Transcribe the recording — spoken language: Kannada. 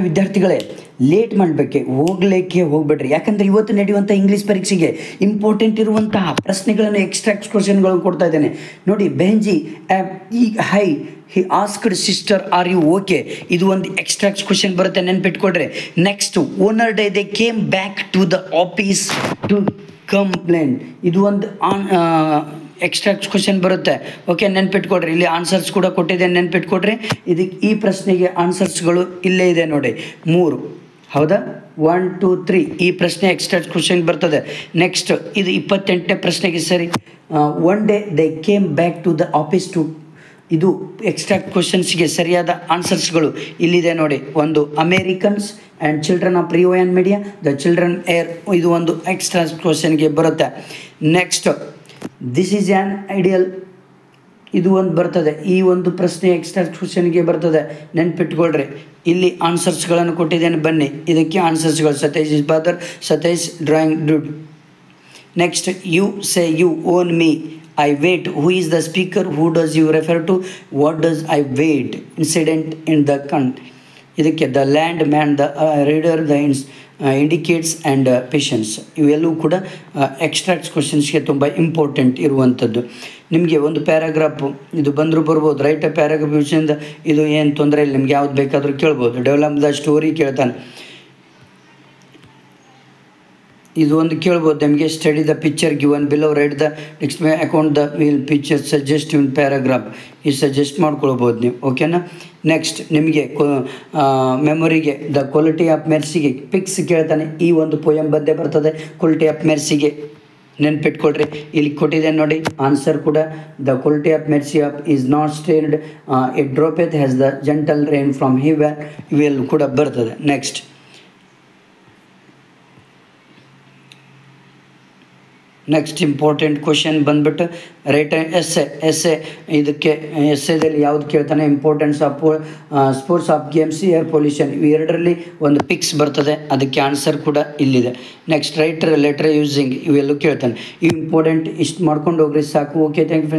ವಿದ್ಯಾರ್ಥಿಗಳೇ, ಲೇಟ್ ಮಾಡಬೇಕೆ ಹೋಗಬೇಡ್ರಿ. ಯಾಕಂದರೆ ಇವತ್ತು ನಡೆಯುವಂಥ ಇಂಗ್ಲೀಷ್ ಪರೀಕ್ಷೆಗೆ ಇಂಪಾರ್ಟೆಂಟ್ ಇರುವಂತಹ ಪ್ರಶ್ನೆಗಳನ್ನು ಎಕ್ಸ್ಟ್ರಾಕ್ಟ್ ಕ್ವಶನ್ಗಳನ್ನು ಕೊಡ್ತಾ ಇದ್ದೇನೆ ನೋಡಿ. Benji hi he asked sister are you okay, ಇದು ಒಂದು ಎಕ್ಸ್ಟ್ರಾಕ್ಟ್ ಕ್ವಶನ್ ಬರುತ್ತೆ, ನೆನ್ಪಿಟ್ಕೊಡ್ರಿ. Next, owner day they came back to the office to complaint, ಇದು ಒಂದು ಎಕ್ಸ್ಟ್ರಾಕ್ಟ್ ಕ್ವಶನ್ ಬರುತ್ತೆ. ಓಕೆ, ನೆನ್ಪಿಟ್ಕೊಡ್ರಿ. ಇಲ್ಲಿ ಆನ್ಸರ್ಸ್ ಕೂಡ ಕೊಟ್ಟಿದ್ದೇನೆ, ನೆನ್ಪಿಟ್ಕೊಡ್ರಿ. ಇದಕ್ಕೆ ಈ ಪ್ರಶ್ನೆಗೆ ಆನ್ಸರ್ಸ್ಗಳು ಇಲ್ಲೇ ಇದೆ ನೋಡಿ, 3. ಹೌದಾ? 1 2 3 ಈ ಪ್ರಶ್ನೆ ಎಕ್ಸ್ಟ್ರಾಕ್ಟ್ ಕ್ವಶನ್ ಬರ್ತದೆ. ನೆಕ್ಸ್ಟ್, ಇದು 28ನೇ ಪ್ರಶ್ನೆಗೆ ಸರಿ. One day they came back to the office to, ಇದು ಎಕ್ಸ್ಟ್ರಾಕ್ಟ್ ಕ್ವಶನ್ಸ್ಗೆ ಸರಿಯಾದ ಆನ್ಸರ್ಸ್ಗಳು ಇಲ್ಲಿದೆ ನೋಡಿ. ಒಂದು, Americans and children of Rio and media, the children are, ಇದು ಒಂದು ಎಕ್ಸ್ಟ್ರಾ ಕ್ವಶನ್ಗೆ ಬರುತ್ತೆ. Next, this is an ideal, ಇದು ಒಂದು ಬರ್ತದೆ. ಈ ಒಂದು ಪ್ರಶ್ನೆ ಎಕ್ಸ್ಟ್ರಾ ಕ್ವಶನ್ಗೆ ಬರ್ತದೆ, ನೆನ್ಪಿಟ್ಕೊಳ್ರಿ. ಇಲ್ಲಿ ಆನ್ಸರ್ಸ್ಗಳನ್ನು ಕೊಟ್ಟಿದ್ದೇನೆ, ಬನ್ನಿ ಇದಕ್ಕೆ ಆನ್ಸರ್ಸ್ಗಳು. Satish is bother, Satish drawing dude. Next, you say you own me, I wait, who is the speaker, who does you refer to, what does I wait, incident in the country. ಇದಕ್ಕೆ the land man, the reader, the indicates and patience, ಇವೆಲ್ಲವೂ ಕೂಡ ಎಕ್ಸ್ಟ್ರಾಕ್ಟ್ಸ್ ಕ್ವಶನ್ಸ್ಗೆ ತುಂಬ ಇಂಪಾರ್ಟೆಂಟ್ ಇರುವಂಥದ್ದು. ನಿಮಗೆ ಒಂದು ಪ್ಯಾರಾಗ್ರಾಫು ಇದು ಬಂದರೂ ಬರ್ಬೋದು, ರೈಟ್ ಅ ಪ್ಯಾರಾಗ್ರಾಫ್ ವಿಷಯದಿಂದ, ಇದು ಏನು ತೊಂದರೆ ಇಲ್ಲ, ನಿಮ್ಗೆ ಯಾವ್ದು ಬೇಕಾದರೂ ಕೇಳ್ಬೋದು. ಡೆವಲಪ್ ದ ಸ್ಟೋರಿ ಕೇಳ್ತಾನೆ, ಇದು ಒಂದು ಕೇಳ್ಬೋದು ನಿಮಗೆ. Study the picture given below, right the next account the will picture suggest in paragraph, ಈ ಸಜೆಸ್ಟ್ ಮಾಡ್ಕೊಳ್ಬೋದು ನೀವು. ಓಕೆನಾ? ನೆಕ್ಸ್ಟ್, ನಿಮಗೆ ಮೆಮೊರಿಗೆ ದ ಕ್ವಾಲಿಟಿ ಆಫ್ ಮೆರ್ಸಿಗೆ ಪಿಕ್ಸ್ ಕೇಳ್ತಾನೆ, ಈ ಒಂದು ಪೋಯಮ್ ಬಂದೇ ಬರ್ತದೆ ಕ್ವಾಲಿಟಿ ಆಫ್ ಮೆರ್ಸಿಗೆ, ನೆನ್ಪಿಟ್ಕೊಳ್ರಿ. ಇಲ್ಲಿ ಕೊಟ್ಟಿದೆ ನೋಡಿ ಆನ್ಸರ್ ಕೂಡ. The quality of mercy of is not stained, it droppeth has the gentle rain from heaven, ಇವೆಲ್ಲೂ ಕೂಡ ಬರ್ತದೆ. ನೆಕ್ಸ್ಟ್ ಇಂಪಾರ್ಟೆಂಟ್ ಕ್ವಶನ್ ಬಂದ್ಬಿಟ್ಟು ರೈಟ್ ಎಸ್ಸೆ. ಇದಕ್ಕೆ ಎಸ್ಸೆದಲ್ಲಿ ಯಾವ್ದು ಕೇಳ್ತಾನೆ, importance of sports of games, air pollution, ಇವೆರಡರಲ್ಲಿ ಒಂದು ಪಿಕ್ಸ್ ಬರ್ತದೆ, ಅದಕ್ಕೆ ಆನ್ಸರ್ ಕೂಡ ಇಲ್ಲಿದೆ. ನೆಕ್ಸ್ಟ್, ರೈಟರ್ ಲೆಟರ್ ಯೂಸಿಂಗ್, ಇವೆಲ್ಲೂ ಕೇಳ್ತಾನೆ. ಇವು ಇಂಪಾರ್ಟೆಂಟ್, ಇಷ್ಟು ಮಾಡ್ಕೊಂಡು ಹೋಗ್ರಿ ಸಾಕು. Okay, thank you.